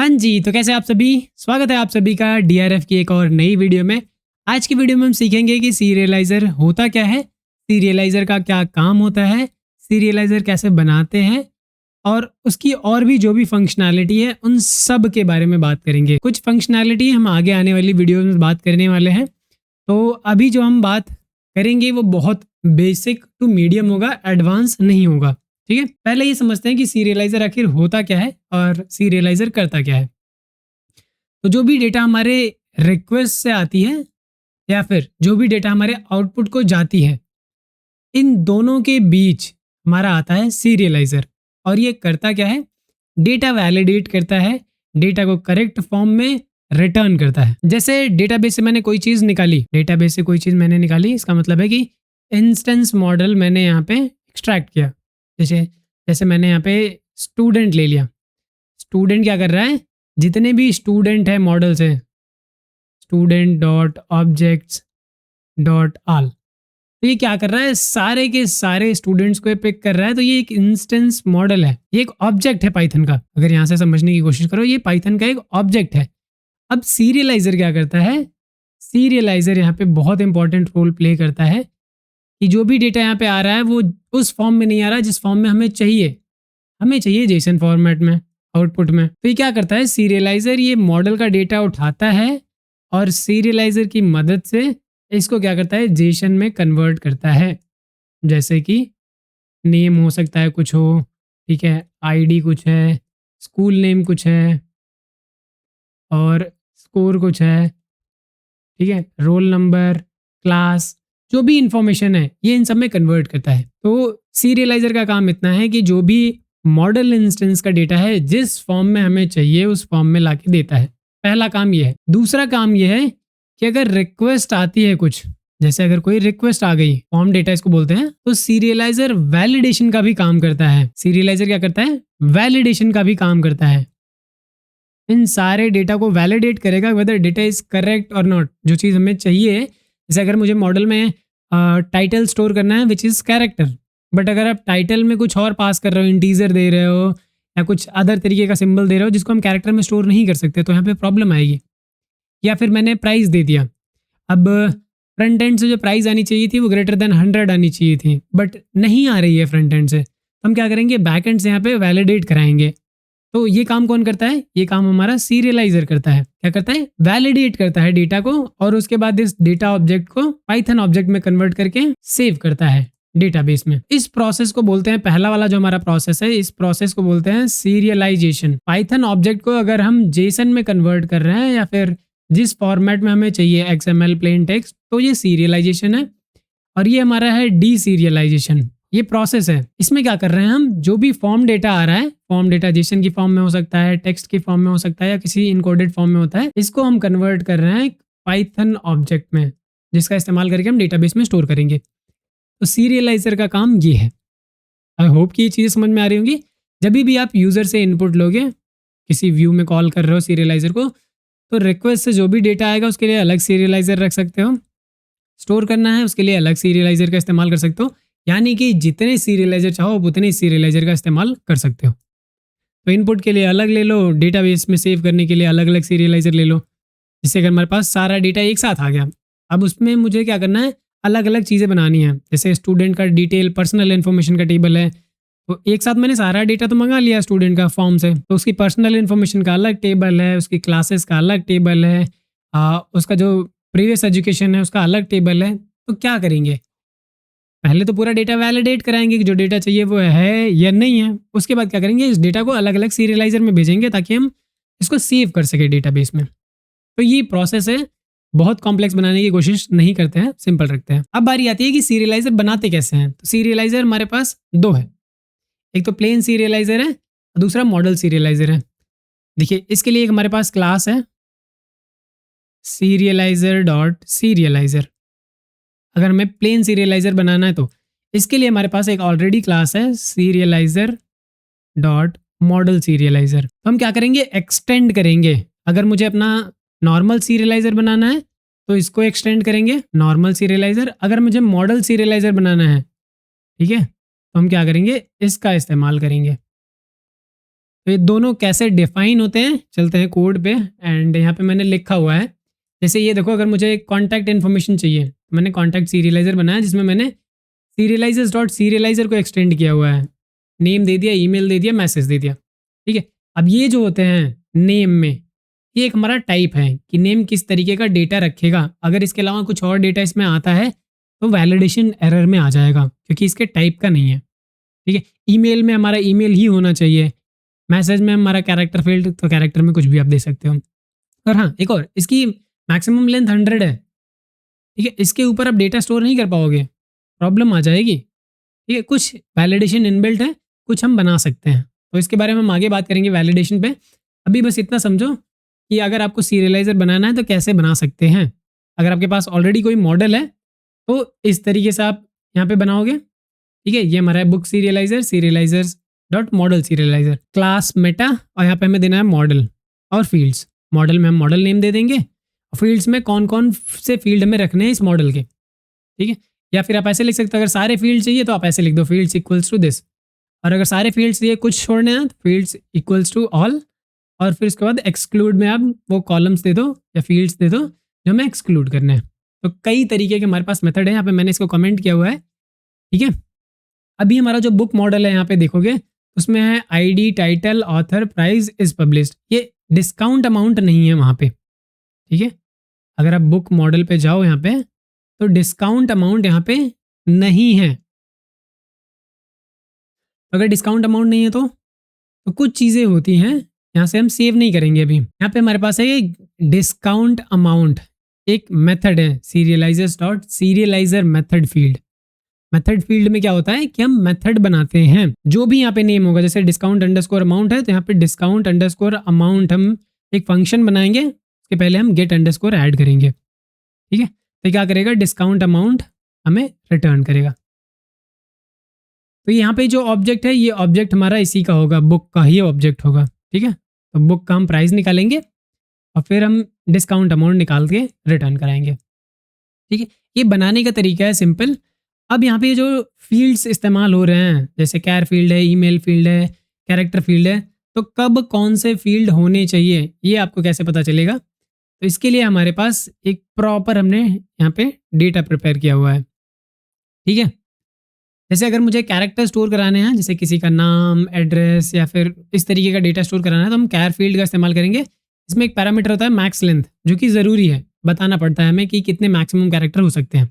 जी, तो कैसे आप सभी? स्वागत है आप सभी का डीआरएफ की एक और नई वीडियो में। आज की वीडियो में हम सीखेंगे कि सीरियलाइज़र होता क्या है, सीरियलाइज़र का क्या काम होता है, सीरियलाइज़र कैसे बनाते हैं और उसकी और भी जो भी फंक्शनैलिटी है उन सब के बारे में बात करेंगे। कुछ फंक्शनैलिटी हम आगे आने वाली वीडियो में बात करने वाले हैं। तो अभी जो हम बात करेंगे वो बहुत बेसिक टू मीडियम होगा, एडवांस नहीं होगा। ठीक है, पहले ये समझते हैं कि सीरियलाइज़र आखिर होता क्या है और सीरियलाइज़र करता क्या है। तो जो भी डेटा हमारे रिक्वेस्ट से आती है या फिर जो भी डेटा हमारे आउटपुट को जाती है, इन दोनों के बीच हमारा आता है सीरियलाइज़र। और ये करता क्या है? डेटा वैलिडेट करता है, डेटा को करेक्ट फॉर्म में रिटर्न करता है। जैसे डेटाबेस से मैंने कोई चीज़ निकाली, डेटाबेस से कोई चीज़ मैंने निकाली, इसका मतलब है कि इंस्टेंस मॉडल मैंने यहाँ पे एक्सट्रैक्ट किया। जैसे जैसे मैंने यहाँ पे स्टूडेंट ले लिया। स्टूडेंट क्या कर रहा है? जितने भी स्टूडेंट है मॉडल्स हैं, student dot objects dot all, तो ये क्या कर रहा है? सारे के सारे स्टूडेंट्स को पिक कर रहा है। तो ये एक इंस्टेंस मॉडल है, ये एक ऑब्जेक्ट है पाइथन का। अगर यहाँ से समझने की कोशिश करो, ये पाइथन का एक ऑब्जेक्ट है। अब सीरियलाइजर क्या करता है? सीरियलाइजर यहाँ पे बहुत इंपॉर्टेंट रोल प्ले करता है कि जो भी डेटा यहाँ पे आ रहा है वो उस फॉर्म में नहीं आ रहा जिस फॉर्म में हमें चाहिए। हमें चाहिए जेसन फॉर्मेट में, आउटपुट में। तो ये क्या करता है? सीरियलाइजर ये मॉडल का डेटा उठाता है और सीरियलाइजर की मदद से इसको क्या करता है? जेसन में कन्वर्ट करता है। जैसे कि नेम हो सकता है, कुछ हो, ठीक है, आईडी कुछ है, स्कूल नेम कुछ है और स्कोर कुछ है, ठीक है, रोल नंबर, क्लास, जो भी इंफॉर्मेशन है ये इन सब में कन्वर्ट करता है। तो सीरियलाइजर का काम इतना है कि जो भी मॉडल इंस्टेंस का डेटा है जिस फॉर्म में हमें चाहिए उस फॉर्म में लाके देता है। पहला काम ये है। दूसरा काम ये है कि अगर रिक्वेस्ट आती है कुछ, जैसे अगर कोई रिक्वेस्ट आ गई, फॉर्म डेटा इसको बोलते हैं, तो सीरियलाइजर वैलिडेशन का भी काम करता है। सीरियलाइजर क्या करता है? वैलिडेशन का भी काम करता है। इन सारे डेटा को वैलिडेट करेगा वेदर डेटा इज करेक्ट और नॉट। जो चीज़ हमें चाहिए, जैसे अगर मुझे मॉडल में टाइटल स्टोर करना है विच इज़ कैरेक्टर, बट अगर आप टाइटल में कुछ और पास कर रहे हो, इंटीजर दे रहे हो या कुछ अदर तरीके का सिंबल दे रहे हो जिसको हम कैरेक्टर में स्टोर नहीं कर सकते, तो यहाँ पे प्रॉब्लम आएगी। या फिर मैंने प्राइस दे दिया, अब फ्रंट एंड से जो प्राइस आनी चाहिए थी वो ग्रेटर देन 100 आनी चाहिए थी, बट नहीं आ रही है फ्रंट एंड से, तो हम क्या करेंगे? बैक एंड से यहाँ पे वैलिडेट कराएंगे। तो ये काम कौन करता है? ये काम हमारा सीरियलाइजर करता है। क्या करता है? वैलिडेट करता है डेटा को और उसके बाद इस डेटा ऑब्जेक्ट को पाइथन ऑब्जेक्ट में कन्वर्ट करके सेव करता है डेटाबेस में। इस प्रोसेस को बोलते हैं, पहला वाला जो हमारा प्रोसेस है, इस प्रोसेस को बोलते हैं सीरियलाइजेशन। पाइथन ऑब्जेक्ट को अगर हम जेसन में कन्वर्ट कर रहे हैं या फिर जिस फॉर्मेट में हमें चाहिए, एक्सएमएल, प्लेन टेक्स्ट, तो ये सीरियलाइजेशन है। और ये हमारा है डी सीरियलाइजेशन। ये प्रोसेस है। इसमें क्या कर रहे हैं हम? जो भी फॉर्म डेटा आ रहा है, फॉर्म डेटा जेसन की फॉर्म में हो सकता है, टेक्स्ट की फॉर्म में हो सकता है या किसी इनकोडेड फॉर्म में होता है, इसको हम कन्वर्ट कर रहे हैं पाइथन ऑब्जेक्ट में, जिसका इस्तेमाल करके हम डेटाबेस में स्टोर करेंगे। तो सीरियलाइजर का काम ये है। आई होप कि ये चीज़ें समझ में आ रही होंगी। जब भी आप यूज़र से इनपुट लोगे, किसी व्यू में कॉल कर रहे हो सीरियलाइजर को, तो रिक्वेस्ट से जो भी डेटा आएगा उसके लिए अलग सीरियलाइजर रख सकते हो। स्टोर करना है उसके लिए अलग सीरियलाइजर का इस्तेमाल कर सकते हो। यानी कि जितने सीरियलाइजर चाहो उतने सीरियलाइजर का इस्तेमाल कर सकते हो। तो इनपुट के लिए अलग ले लो, डेटाबेस में सेव करने के लिए अलग अलग सीरियलाइजर ले लो, जिससे अगर हमारे पास सारा डेटा एक साथ आ गया। अब उसमें मुझे क्या करना है? अलग अलग चीज़ें बनानी है। जैसे स्टूडेंट का डिटेल, पर्सनल इन्फॉर्मेशन का टेबल है, तो एक साथ मैंने सारा डेटा तो मंगा लिया स्टूडेंट का फॉर्म से, तो उसकी पर्सनल इन्फॉर्मेशन का अलग टेबल है, उसकी क्लासेस का अलग टेबल है, उसका जो प्रीवियस एजुकेशन है उसका अलग टेबल है। तो क्या करेंगे? पहले तो पूरा डेटा वैलिडेट कराएंगे कि जो डेटा चाहिए वो है या नहीं है। उसके बाद क्या करेंगे? इस डेटा को अलग अलग सीरियलाइजर में भेजेंगे ताकि हम इसको सेव कर सके डेटाबेस में। तो ये प्रोसेस है। बहुत कॉम्प्लेक्स बनाने की कोशिश नहीं करते हैं, सिंपल रखते हैं। अब बारी आती है कि सीरियलाइजर बनाते कैसे हैं। तो सीरियलाइजर हमारे पास दो है, एक तो प्लेन सीरियलाइजर है, दूसरा मॉडल सीरियलाइजर है। देखिए, इसके लिए एक हमारे पास क्लास है सीरियलाइजर डॉट सीरियलाइजर। अगर हमें प्लेन सीरियलाइजर बनाना है तो इसके लिए हमारे पास एक ऑलरेडी क्लास है सीरियलाइजर डॉट मॉडल सीरियलाइजर। तो हम क्या करेंगे? एक्सटेंड करेंगे। अगर मुझे अपना नॉर्मल सीरियलाइजर बनाना है तो इसको एक्सटेंड करेंगे नॉर्मल सीरियलाइजर। अगर मुझे मॉडल सीरियलाइजर बनाना है, ठीक है, तो हम क्या करेंगे? इसका इस्तेमाल करेंगे। तो ये दोनों कैसे डिफाइन होते हैं, चलते हैं कोड पे। एंड यहाँ पे मैंने लिखा हुआ है, जैसे ये देखो, अगर मुझे कॉन्टैक्ट इन्फॉर्मेशन चाहिए तो मैंने कॉन्टैक्ट सीरियलाइजर बनाया, जिसमें मैंने सीरियलाइजर्स डॉट सीरियलाइजर को एक्सटेंड किया हुआ है, नेम दे दिया, ईमेल दे दिया, मैसेज दे दिया। ठीक है, अब ये जो होते हैं नेम में, ये एक हमारा टाइप है कि नेम किस तरीके का डेटा रखेगा। अगर इसके अलावा कुछ और डेटा इसमें आता है तो वैलिडेशन एरर में आ जाएगा, क्योंकि इसके टाइप का नहीं है। ठीक है, ईमेल में हमारा ईमेल ही होना चाहिए, मैसेज में हमारा कैरेक्टर फील्ड, तो कैरेक्टर में कुछ भी आप दे सकते हो। और हाँ, एक और, इसकी मैक्सिमम लेंथ 100 है। ठीक है, इसके ऊपर आप डेटा स्टोर नहीं कर पाओगे, प्रॉब्लम आ जाएगी। ठीक है, कुछ वैलिडेशन इनबिल्ट है, कुछ हम बना सकते हैं, तो इसके बारे में हम आगे बात करेंगे वैलिडेशन पे। अभी बस इतना समझो कि अगर आपको सीरियलाइजर बनाना है तो कैसे बना सकते हैं। अगर आपके पास ऑलरेडी कोई मॉडल है तो इस तरीके से आप यहाँ पे बनाओगे। ठीक है, ये हमारा है book serializer, serializers dot model serializer, class meta, और यहाँ पे हमें देना है मॉडल और फील्ड्स। मॉडल में हम मॉडल नेम दे देंगे, फील्ड्स में कौन कौन से फील्ड हमें रखने हैं इस मॉडल के। ठीक है, या फिर आप ऐसे लिख सकते हो, अगर सारे फील्ड चाहिए तो आप ऐसे लिख दो, फील्ड्स इक्वल्स टू दिस। और अगर सारे फील्ड्स चाहिए, कुछ छोड़ने हैं, तो फील्ड्स इक्वल्स टू ऑल। और फिर उसके बाद एक्सक्लूड में आप वो कॉलम्स दे दो या फील्ड्स दे दो जो हमें एक्सक्लूड करने हैं। तो कई तरीके के हमारे पास मेथड है, यहाँ पे मैंने इसको कमेंट किया हुआ है। ठीक है, अभी हमारा जो बुक मॉडल है यहाँ पे देखोगे, उसमें है ID, title, author, price, is published. ये डिस्काउंट अमाउंट नहीं है वहाँ पे। ठीक है, अगर आप बुक मॉडल पे जाओ यहाँ पे, तो डिस्काउंट अमाउंट यहाँ पे नहीं है। अगर डिस्काउंट अमाउंट नहीं है तो कुछ चीज़ें होती हैं, यहाँ से हम सेव नहीं करेंगे। अभी यहाँ पे हमारे पास है ये डिस्काउंट अमाउंट, एक मेथड है, serializers dot serializer method field. Method field में क्या होता है कि हम मेथड बनाते हैं, जो भी यहाँ पे नेम होगा, जैसे डिस्काउंट अंडरस्कोर अमाउंट है तो यहाँ पे डिस्काउंट अंडरस्कोर अमाउंट हम एक फंक्शन बनाएंगे, उसके पहले हम गेट अंडरस्कोर ऐड करेंगे। ठीक है, तो क्या करेगा, डिस्काउंट अमाउंट हमें रिटर्न करेगा। तो यहाँ पे जो ऑब्जेक्ट है, ये ऑब्जेक्ट हमारा इसी का होगा, बुक का ही ऑब्जेक्ट होगा। ठीक है, तो बुक का हम प्राइस निकालेंगे और फिर हम डिस्काउंट अमाउंट निकाल के रिटर्न कराएंगे। ठीक है, ये बनाने का तरीका है सिंपल। अब यहाँ पे जो फील्ड्स इस्तेमाल हो रहे हैं, जैसे कैर फील्ड है, ईमेल फील्ड है, कैरेक्टर फील्ड है, तो कब कौन से फील्ड होने चाहिए ये आपको कैसे पता चलेगा। तो इसके लिए हमारे पास एक प्रॉपर हमने यहाँ पे डेटा प्रिपेयर किया हुआ है। ठीक है, जैसे अगर मुझे कैरेक्टर स्टोर कराने हैं, जैसे किसी का नाम, एड्रेस या फिर इस तरीके का डेटा स्टोर कराना है, तो हम कैर फील्ड का इस्तेमाल करेंगे। इसमें एक पैरामीटर होता है मैक्स लेंथ, जो कि ज़रूरी है, बताना पड़ता है हमें कि कितने मैक्सिमम कैरेक्टर हो सकते हैं।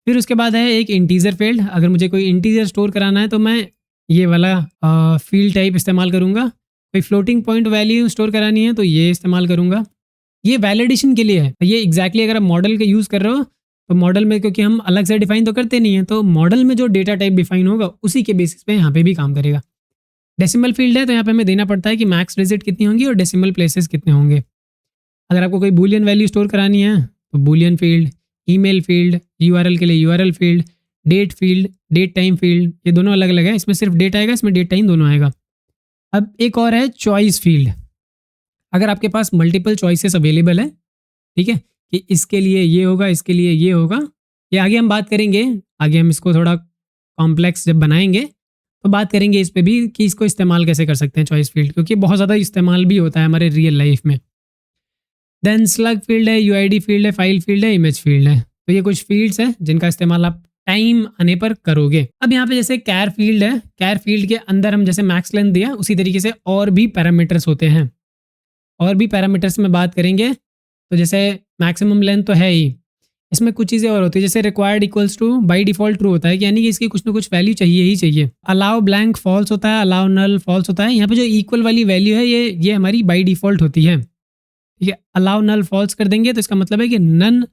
फिर उसके बाद है एक इंटीजर फील्ड, अगर मुझे कोई इंटीजर स्टोर कराना है तो मैं ये वाला फील्ड टाइप इस्तेमाल करूँगा। कोई फ्लोटिंग पॉइंट वैल्यू स्टोर करानी है तो ये इस्तेमाल करूँगा। ये वैलिडेशन के लिए है। ये एग्जैक्टली अगर आप मॉडल का यूज़ कर रहे हो तो मॉडल में, क्योंकि हम अलग से डिफाइन तो करते नहीं हैं, तो मॉडल में जो डेटा टाइप डिफाइन होगा उसी के बेसिस पे यहाँ पे भी काम करेगा। डेसिमल फील्ड है तो यहाँ पे हमें देना पड़ता है कि मैक्स डिजिट कितनी होंगी और डेसिमल प्लेसेस कितने होंगे। अगर आपको कोई बूलियन वैल्यू स्टोर करानी है तो boolean field, email field, URL के लिए URL field, date field, date time field, ये दोनों अलग अलग है। इसमें सिर्फ डेट आएगा, इसमें डेट टाइम दोनों आएगा। अब एक और है चॉइस फील्ड। अगर आपके पास मल्टीपल चॉइसेस अवेलेबल है, ठीक है, कि इसके लिए ये होगा, इसके लिए ये होगा, ये आगे हम बात करेंगे। आगे हम इसको थोड़ा कॉम्प्लेक्स जब बनाएंगे तो बात करेंगे इस पे भी कि इसको इस्तेमाल कैसे कर सकते हैं चॉइस फील्ड, क्योंकि बहुत ज़्यादा इस्तेमाल भी होता है हमारे रियल लाइफ में। देन स्लग फील्ड है, यूआईडी फील्ड है, फाइल फील्ड है, इमेज फील्ड है। तो ये कुछ फील्ड्स हैं जिनका इस्तेमाल आप टाइम आने पर करोगे। अब यहाँ पे जैसे कैर फील्ड है, कैर फील्ड के अंदर हम जैसे मैक्स लेंथ दिया, उसी तरीके से और भी पैरामीटर्स होते हैं। और भी पैरामीटर्स में बात करेंगे तो जैसे मैक्सिमम लेंथ तो है ही, इसमें कुछ चीज़ें और होती है, जैसे required equals two by default true होता है, कि यानी कि इसकी कुछ ना कुछ वैल्यू चाहिए ही चाहिए। अलाउ ब्लैंक फॉल्स होता है, अलाउ नल फॉल्स होता है। यहाँ पे जो इक्वल वाली वैल्यू है ये हमारी बाई डिफॉल्ट होती है। ठीक है, अलाउ नल फॉल्स कर देंगे तो इसका मतलब है कि नन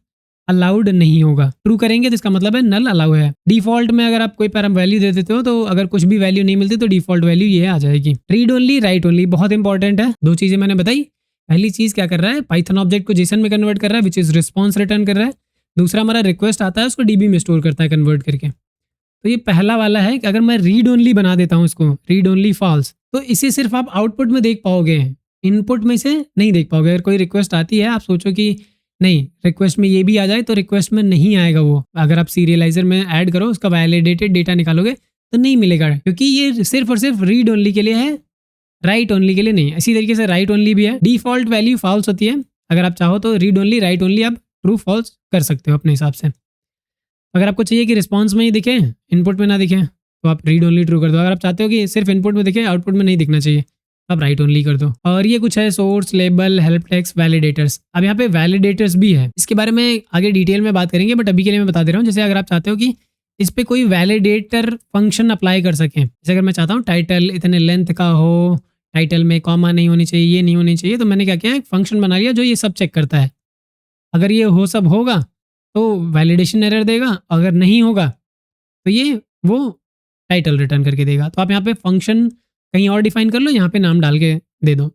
अलाउड नहीं होगा। ट्रू करेंगे तो इसका मतलब है नल अलाउ है। डिफॉल्ट में अगर आप कोई पैराम वैल्यू दे देते हो तो अगर कुछ भी वैल्यू नहीं मिलती तो डिफॉल्ट वैल्यू ये आ जाएगी। रीड ओनली, राइट ओनली बहुत इंपॉर्टेंट है। दो चीज़ें मैंने बताई। पहली चीज़ क्या कर रहा है, पाइथन ऑब्जेक्ट को जेसन में कन्वर्ट कर रहा है, विच इज़ रिस्पॉन्स रिटर्न कर रहा है। दूसरा हमारा रिक्वेस्ट आता है, उसको डीबी में स्टोर करता है कन्वर्ट करके। तो ये पहला वाला है कि अगर मैं रीड ओनली बना देता हूँ इसको, रीड ओनली फॉल्स, तो इसे सिर्फ आप आउटपुट में देख पाओगे, इनपुट में से नहीं देख पाओगे। अगर कोई रिक्वेस्ट आती है, आप सोचो कि नहीं रिक्वेस्ट में ये भी आ जाए, तो रिक्वेस्ट में नहीं आएगा वो। अगर आप सीरियलाइजर में ऐड करो, उसका वैलिडेटेड डेटा निकालोगे तो नहीं मिलेगा, क्योंकि ये सिर्फ और सिर्फ रीड ओनली के लिए है, राइट ओनली के लिए नहीं। इसी तरीके से राइट ओनली भी है, डिफॉल्ट वैल्यू फॉल्स होती है। अगर आप चाहो तो रीड ओनली, राइट ओनली आप ट्रू फॉल्स कर सकते हो अपने हिसाब से। अगर आपको चाहिए कि रिस्पॉन्स में ही दिखे, इनपुट में ना दिखे, तो आप रीड ओनली ट्रू कर दो। अगर आप चाहते हो कि सिर्फ इनपुट में दिखे, आउटपुट में नहीं दिखना चाहिए, तो आप राइट ओनली कर दो। और ये कुछ है source, label, help text, validators. अब यहाँ पे वैलिडेटर्स भी है, इसके बारे में आगे डिटेल में बात करेंगे, बट अभी के लिए मैं बता दे रहा हूँ। जैसे अगर आप चाहते हो कि इस पे कोई वैलिडेटर फंक्शन अप्लाई कर सकें, जैसे अगर मैं चाहता हूँ टाइटल इतने लेंथ का हो, टाइटल में कॉमा नहीं होनी चाहिए, ये नहीं होनी चाहिए, तो मैंने क्या किया, एक फंक्शन बना लिया जो ये सब चेक करता है। अगर ये हो सब होगा तो वैलिडेशन एरर देगा, अगर नहीं होगा तो ये वो टाइटल रिटर्न करके देगा। तो आप यहाँ पे फंक्शन कहीं और डिफाइन कर लो, यहाँ पे नाम डाल के दे दो।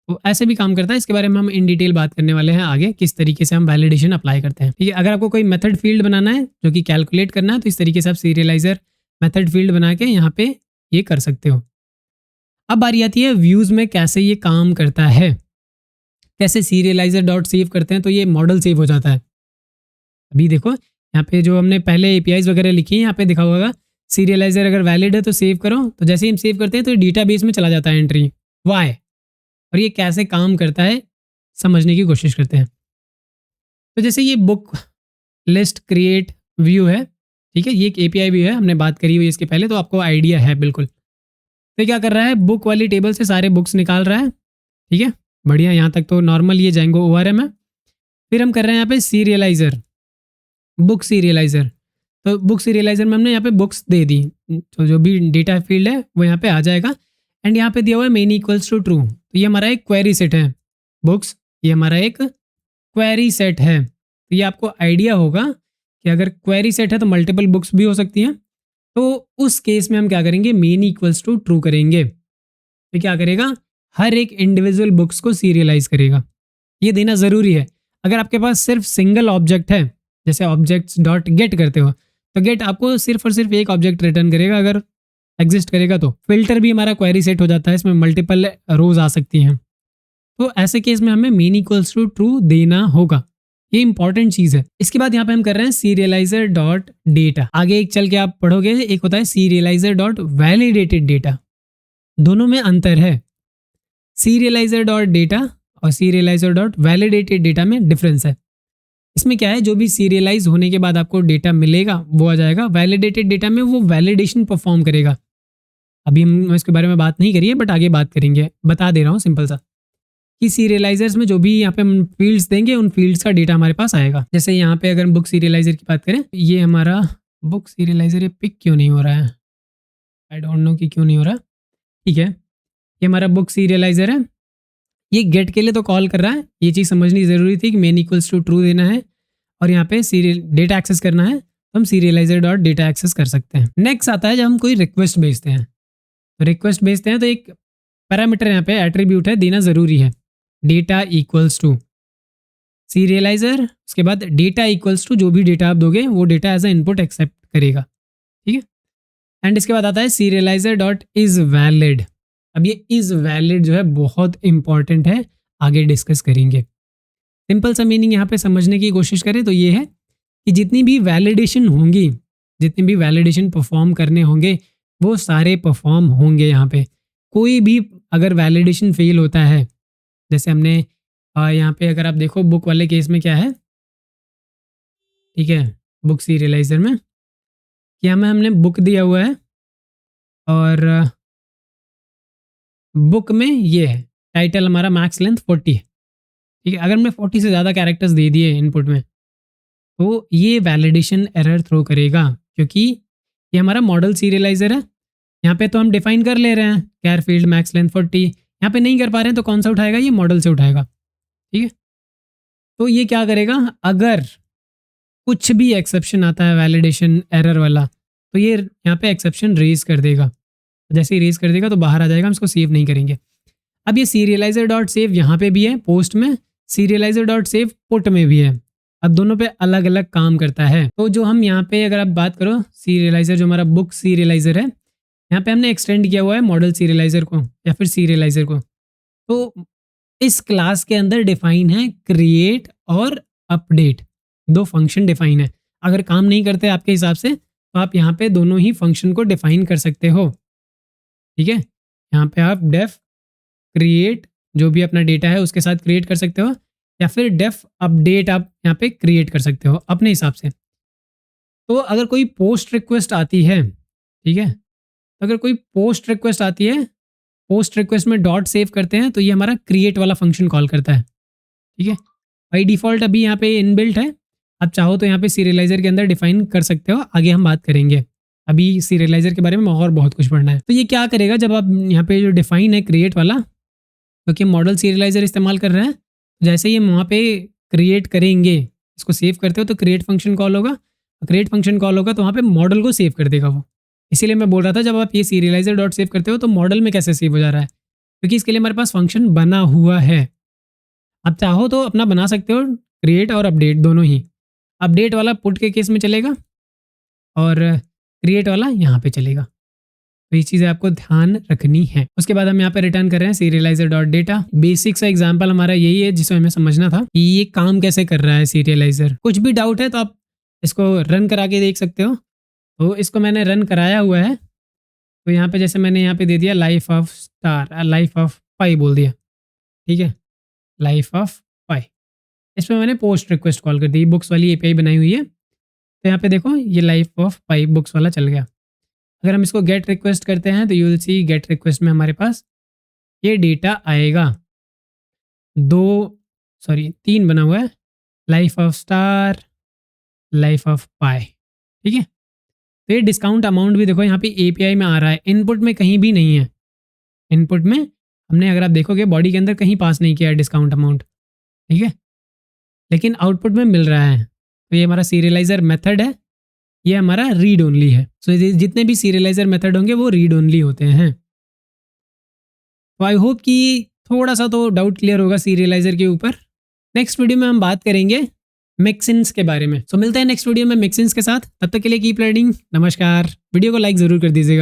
तो ऐसे भी काम करता है। इसके बारे में हम इन डिटेल बात करने वाले हैं आगे, किस तरीके से हम वैलिडेशन अप्लाई करते हैं। ठीक है, अगर आपको कोई मेथड फील्ड बनाना है जो कि कैलकुलेट करना है, तो इस तरीके से आप सीरियलाइजर मेथड फील्ड बना के यहाँ पे ये कर सकते हो। अब बारी आती है व्यूज़ में कैसे ये काम करता है, कैसे सीरियलाइजर डॉट सेव करते हैं तो ये मॉडल सेव हो जाता है। अभी देखो यहाँ पे जो हमने पहले एपीआईज वगैरह लिखी है, यहाँ पे दिखा होगा सीरियलाइजर अगर वैलिड है तो सेव करो, तो जैसे ही हम सेव करते हैं तो डेटाबेस में चला जाता है एंट्री वाई। और ये कैसे काम करता है समझने की कोशिश करते हैं। तो जैसे ये बुक लिस्ट क्रिएट व्यू है, ठीक है, ये एक एपीआई भी है, हमने बात करी हुई इसके पहले, तो आपको आइडिया है बिल्कुल। तो क्या कर रहा है, बुक वाली टेबल से सारे बुक्स निकाल रहा है। ठीक है, बढ़िया, यहाँ तक तो नॉर्मल ये जाएंगो ओआरएम है। फिर हम कर रहे हैं यहाँ पे सीरियलाइजर, बुक सीरियलाइजर। तो बुक सीरियलाइजर में हमने यहाँ पे बुक्स दे दी, तो जो भी डेटा फील्ड है वो यहाँ पे आ जाएगा। एंड यहाँ पे दिया हुआ है मेन इक्वल्स टू ट्रू, तो ये हमारा एक क्वेरी सेट है बुक्स, ये हमारा एक क्वेरी सेट है। तो ये आपको आइडिया होगा कि अगर क्वेरी सेट है तो मल्टीपल बुक्स भी हो सकती हैं। तो उस केस में हम क्या करेंगे, मेन इक्वल्स टू ट्रू करेंगे। तो क्या करेगा, हर एक इंडिविजुअल बुक्स को सीरियलाइज करेगा। ये देना ज़रूरी है। अगर आपके पास सिर्फ सिंगल ऑब्जेक्ट है, जैसे ऑब्जेक्ट्स डॉट गेट करते हो, तो गेट आपको सिर्फ और सिर्फ एक ऑब्जेक्ट रिटर्न करेगा। अगर एग्जिस्ट करेगा तो फिल्टर भी हमारा क्वेरी सेट हो जाता है, इसमें मल्टीपल रोज आ सकती हैं। तो ऐसे केस में हमें मेन इक्वल्स टू ट्रू देना होगा, ये इंपॉर्टेंट चीज है। इसके बाद यहाँ पे हम कर रहे हैं सीरियलाइजर डॉट डेटा। आगे एक चल के आप पढ़ोगे, एक होता है सीरियलाइजर डॉट वैलिडेटेड डेटा, दोनों में अंतर है। सीरियलाइजर डॉट डेटा और सीरियलाइजर डॉट वैलिडेटेड डेटा में डिफरेंस है। इसमें क्या है, जो भी सीरियलाइज होने के बाद आपको डेटा मिलेगा वो आ जाएगा। वैलिडेटेड डेटा में वो वैलिडेशन परफॉर्म करेगा। अभी हम इसके बारे में बात नहीं करिए, बट आगे बात करेंगे। बता दे रहा हूँ सिंपल सा कि सीरियलाइजर्स में जो भी यहाँ पे हम फील्ड्स देंगे, उन फील्ड्स का डेटा हमारे पास आएगा। जैसे यहाँ पे अगर हम बुक सीरियलाइजर की बात करें, ये हमारा बुक सीरियलाइजर, ये पिक क्यों नहीं हो रहा है, आई डोंट नो कि क्यों नहीं हो रहा। ठीक है, ये हमारा बुक सीरियलाइजर है, ये गेट के लिए तो कॉल कर रहा है। ये चीज़ समझनी ज़रूरी थी कि मेन इक्वल्स टू ट्रू देना है और यहाँ पे सीरियल डेटा एक्सेस करना है, तो हम सीरियलाइजर डॉट डेटा एक्सेस कर सकते हैं। नेक्स्ट आता है जब हम कोई रिक्वेस्ट भेजते हैं, तो रिक्वेस्ट भेजते हैं तो एक पैरामीटर यहाँ पे एट्रीब्यूट है, देना ज़रूरी है, डेटा इक्वल्स टू सीरियलाइजर। उसके बाद डेटा इक्वल्स टू जो भी डेटा आप दोगे वो data as a input accept करेगा। ठीक है, एंड इसके बाद आता है सीरियलाइजर डॉट इज वैलिड। अब ये इज वैलिड जो है बहुत इंपॉर्टेंट है, आगे डिस्कस करेंगे। सिंपल सा मीनिंग यहाँ पे समझने की कोशिश करें तो ये है कि जितनी भी वैलिडेशन होंगी, जितनी भी वैलिडेशन परफॉर्म करने होंगे, वो सारे परफॉर्म होंगे। यहाँ पे कोई भी अगर वैलिडेशन फेल होता है, जैसे हमने यहाँ पे अगर आप देखो बुक वाले केस में क्या है, ठीक है, बुक सीरियलाइजर में क्या में हमने बुक दिया हुआ है और बुक में ये है टाइटल हमारा मैक्स लेंथ 40 है। ठीक है, अगर हमने 40 से ज़्यादा कैरेक्टर्स दे दिए इनपुट में, तो ये वैलिडेशन एरर थ्रो करेगा, क्योंकि ये हमारा मॉडल सीरियलाइजर है। यहाँ पे तो हम डिफाइन कर ले रहे हैं कैर फील्ड मैक्स लेंथ 40, यहाँ पे नहीं कर पा रहे हैं तो कौन सा उठाएगा, ये मॉडल से उठाएगा। ठीक है, तो ये क्या करेगा, अगर कुछ भी एक्सेप्शन आता है वैलिडेशन एरर वाला, तो ये यहाँ पे एक्सेप्शन रेज कर देगा। जैसे ही रेज कर देगा तो बाहर आ जाएगा, हम इसको सेव नहीं करेंगे। अब ये सीरियलाइजर डॉट सेव यहाँ पे भी है पोस्ट में, सीरियलाइजर डॉट सेव पुट में भी है। अब दोनों पे अलग अलग काम करता है। तो जो हम यहाँ पे अगर आप बात करो सीरियलाइजर, जो हमारा बुक सीरियलाइजर है, यहाँ पे हमने एक्सटेंड किया हुआ है मॉडल सीरियलाइजर को या फिर सीरियलाइजर को। तो इस क्लास के अंदर डिफाइन है क्रिएट और अपडेट, दो फंक्शन डिफाइन है। अगर काम नहीं करते आपके हिसाब से तो आप यहाँ पे दोनों ही फंक्शन को डिफाइन कर सकते हो। ठीक है, यहाँ पे आप डेफ क्रिएट जो भी अपना डेटा है उसके साथ क्रिएट कर सकते हो, या फिर डेफ अपडेट आप यहाँ पे क्रिएट कर सकते हो अपने हिसाब से। तो अगर कोई पोस्ट रिक्वेस्ट आती है, ठीक है, अगर कोई पोस्ट रिक्वेस्ट आती है, पोस्ट रिक्वेस्ट में डॉट सेव करते हैं तो ये हमारा क्रिएट वाला फंक्शन कॉल करता है, ठीक है। बाई डिफ़ॉल्ट अभी यहाँ पे इनबिल्ट है, आप चाहो तो यहाँ पे सीरियलाइज़र के अंदर डिफाइन कर सकते हो, आगे हम बात करेंगे। अभी सीरियलाइज़र के बारे में और बहुत कुछ पढ़ना है। तो ये क्या करेगा जब आप यहाँ पे जो डिफाइन है क्रिएट वाला, क्योंकि मॉडल सीरियलाइज़र इस्तेमाल कर रहे हैं, जैसे ही हम वहाँ पे क्रिएट करेंगे, इसको सेव करते हो तो क्रिएट फंक्शन कॉल होगा, क्रिएट फंक्शन कॉल होगा तो वहाँ पे मॉडल को सेव कर देगा वो। इसीलिए मैं बोल रहा था जब आप ये सीरियलाइज़र डॉट सेव करते हो तो मॉडल में कैसे सेव हो जा रहा है, क्योंकि इसके लिए हमारे पास फंक्शन बना हुआ है। आप चाहो तो अपना बना सकते हो, क्रिएट और अपडेट दोनों ही। अपडेट वाला पुट के केस में चलेगा और क्रिएट वाला यहाँ पे चलेगा। तो ये चीज़ें आपको ध्यान रखनी है। उसके बाद हम यहाँ पे रिटर्न कर रहे हैं सीरियलाइजर डॉट डेटा। बेसिक सा एग्जाम्पल हमारा यही है जिसमें हमें समझना था कि ये काम कैसे कर रहा है सीरियलाइजर। कुछ भी डाउट है तो आप इसको रन करा के देख सकते हो। तो इसको मैंने रन कराया हुआ है, तो यहाँ पे जैसे मैंने यहाँ पे दे दिया life of star, life of Pi बोल दिया, ठीक है, लाइफ ऑफ पाई। इसमें मैंने पोस्ट रिक्वेस्ट कॉल कर दी, बुक्स वाली एपीआई बनाई हुई है। तो यहाँ पे देखो ये लाइफ ऑफ पाई बुक्स वाला चल गया। अगर हम इसको गेट रिक्वेस्ट करते हैं तो you will see gate request में हमारे पास ये डेटा आएगा। 3 बना हुआ है, life of star, life of Pi, ठीक है। तो ये डिस्काउंट अमाउंट भी देखो यहाँ पे एपीआई में आ रहा है, इनपुट में कहीं भी नहीं है। इनपुट में हमने, अगर आप देखोगे बॉडी के अंदर कहीं पास नहीं किया है डिस्काउंट अमाउंट, ठीक है, लेकिन आउटपुट में मिल रहा है। तो ये हमारा सीरियलाइजर मेथड है, ये हमारा रीड ओनली है। सो जितने भी सीरियलाइजर मेथड होंगे वो रीड ओनली होते हैं। तो आई होप कि थोड़ा सा तो डाउट क्लियर होगा सीरियलाइजर के ऊपर। नेक्स्ट वीडियो में हम बात करेंगे मिक्सिन्स के बारे में। सो मिलते हैं नेक्स्ट वीडियो में मिक्सिन्स के साथ। तब तक के लिए कीप लर्निंग। नमस्कार। वीडियो को लाइक ज़रूर कर दीजिएगा।